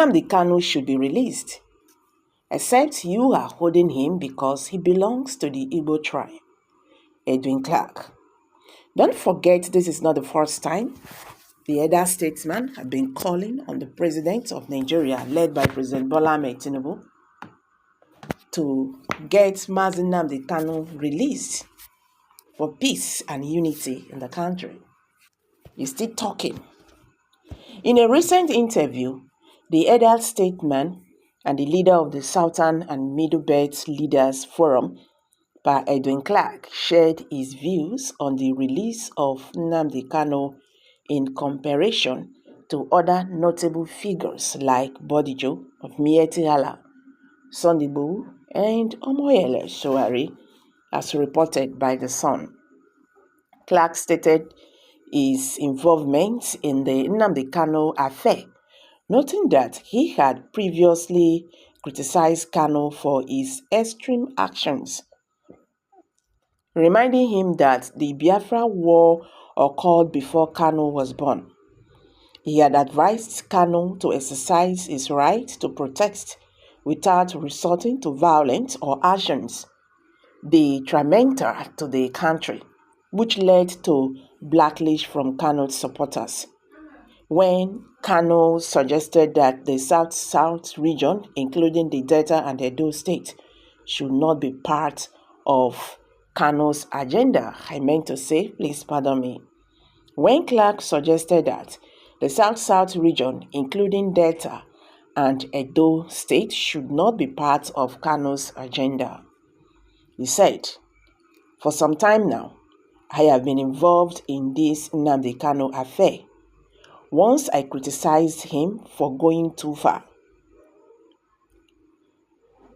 Nnamdi Kanu should be released, except you are holding him because he belongs to the Igbo tribe. Edwin Clark. Don't forget, this is not the first time the elder statesman had been calling on the president of Nigeria, led by President Bola Ahmed Tinubu, to get Mazi Nnamdi Kanu released for peace and unity in the country. He's still talking. In a recent interview, the elder statesman and the leader of the Southern and Middle Belt Leaders Forum, by Edwin Clark, shared his views on the release of Nnamdi Kanu in comparison to other notable figures like Bodijo of Miyetti Allah, Sunday Igboho, and Omoyele Sowore, as reported by The Sun. Clark stated his involvement in the Nnamdi Kanu affair, noting that he had previously criticized Kanu for his extreme actions, reminding him that the Biafra War occurred before Kanu was born. He had advised Kanu to exercise his right to protest without resorting to violence or actions detrimental to the country, which led to backlash from Kanu's supporters. When Kanu suggested that the South-South region, including the Delta and Edo State, should not be part of Kanu's agenda, I meant to say, please pardon me. When Clark suggested that the South-South region, including Delta and Edo State, should not be part of Kanu's agenda, he said, "For some time now, I have been involved in this Nnamdi Kanu affair. Once I criticized him for going too far.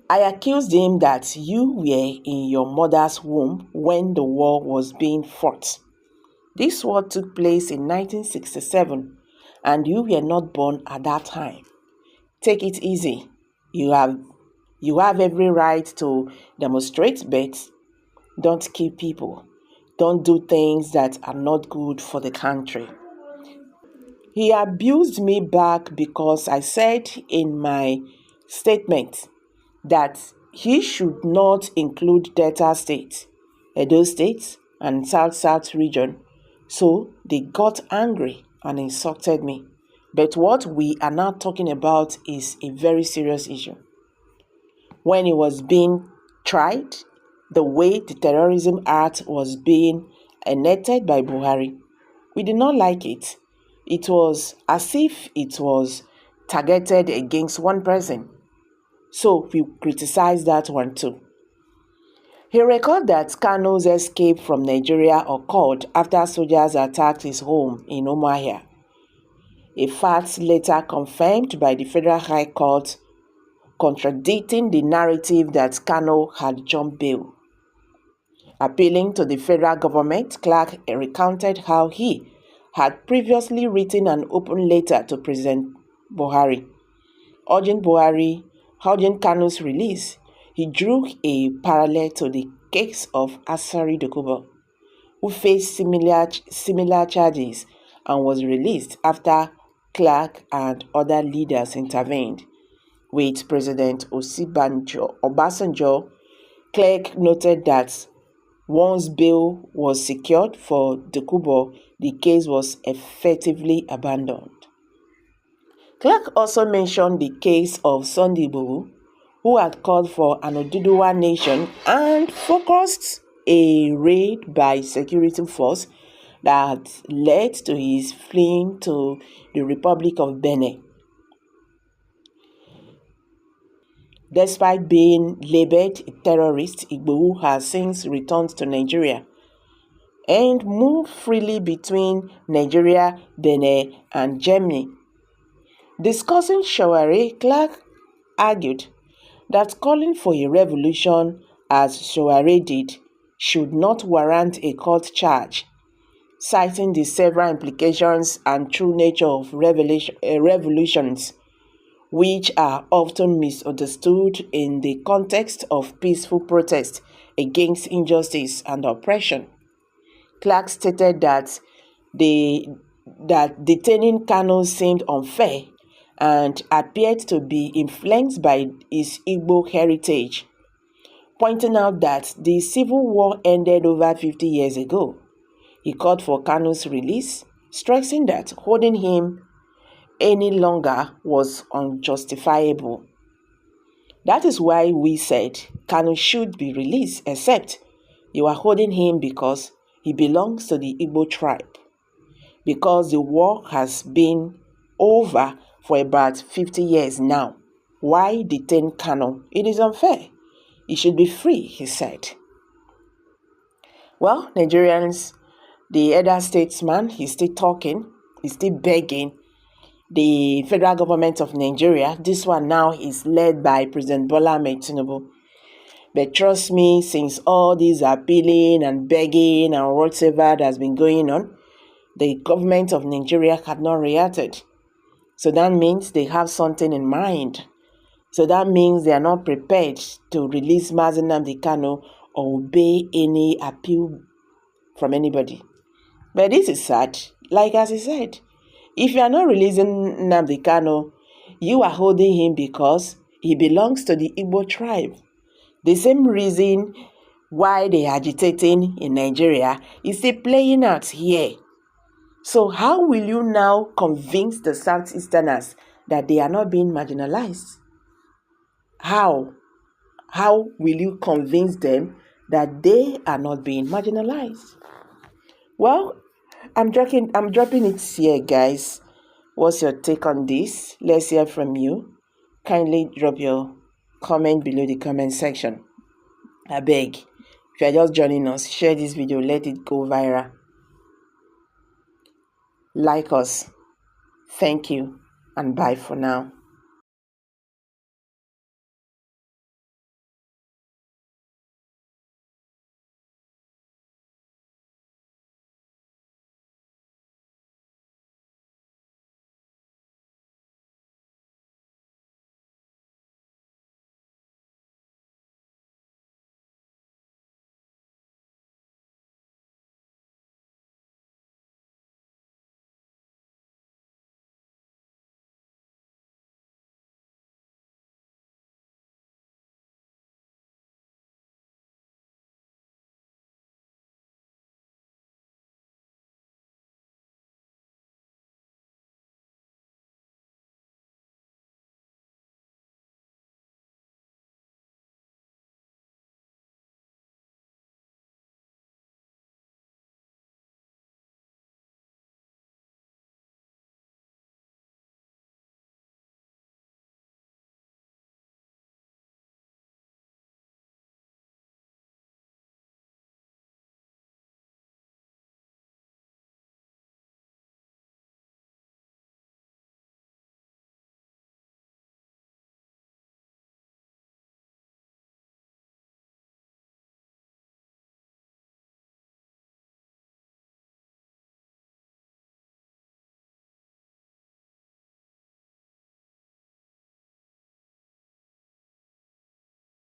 I accused him that you were in your mother's womb when the war was being fought. This war took place in 1967 and you were not born at that time. Take it easy. You have every right to demonstrate, but don't kill people. Don't do things that are not good for the country." He abused me back because I said in my statement that he should not include Delta State, Edo State, and South-South region. So they got angry and insulted me. But what we are now talking about is a very serious issue. When he was being tried, the way the Terrorism Act was being enacted by Buhari, we did not like it. It was as if it was targeted against one person. So we criticized that one too. He recalled that Kanu's escape from Nigeria occurred after soldiers attacked his home in Umuahia, a fact later confirmed by the Federal High Court, contradicting the narrative that Kanu had jumped bail. Appealing to the federal government, Clark recounted how he had previously written an open letter to President Buhari, urging Kanu's release. He drew a parallel to the case of Asari Dokubo, who faced similar charges and was released after Clark and other leaders intervened. With President Obasanjo, Clark noted that once bail was secured for Dokubo, the case was effectively abandoned. Clark also mentioned the case of Sunday Igboho, who had called for an Oduduwa nation and focused a raid by security force that led to his fleeing to the Republic of Benin. Despite being labeled a terrorist, Igboho has since returned to Nigeria and moved freely between Nigeria, Benin, and Germany. Discussing Sowore, Clark argued that calling for a revolution, as Sowore did, should not warrant a court charge, citing the several implications and true nature of revolutions, which are often misunderstood in the context of peaceful protest against injustice and oppression. Clark stated that detaining Kanu seemed unfair and appeared to be influenced by his Igbo heritage, pointing out that the civil war ended over 50 years ago. He called for Kanu's release, stressing that holding him any longer was unjustifiable. That is why we said Kanu should be released, except you are holding him because he belongs to the Igbo tribe. Because the war has been over for about 50 years now. Why detain Kanu? It is unfair. He should be free, he said. Well, Nigerians, the elder statesman, he's still talking, he's still begging the federal government of Nigeria. This one now is led by President Bola Ahmed Tinubu. But trust me, since all these appealing and begging and whatever that's been going on, the government of Nigeria had not reacted. So that means they have something in mind. So that means they are not prepared to release Mazi Nnamdi Kanu or obey any appeal from anybody. But this is sad. Like as he said, if you are not releasing Nnamdi Kanu, you are holding him because he belongs to the Igbo tribe. The same reason why they are agitating in Nigeria is still playing out here. So how will you now convince the Southeasterners that they are not being marginalized? How? How will you convince them that they are not being marginalized? Well, I'm dropping it here, guys. What's your take on this? Let's hear from you. Kindly drop your comment below the comment section. I beg. If you are just joining us, share this video, let it go viral. Like us. Thank you, and bye for now.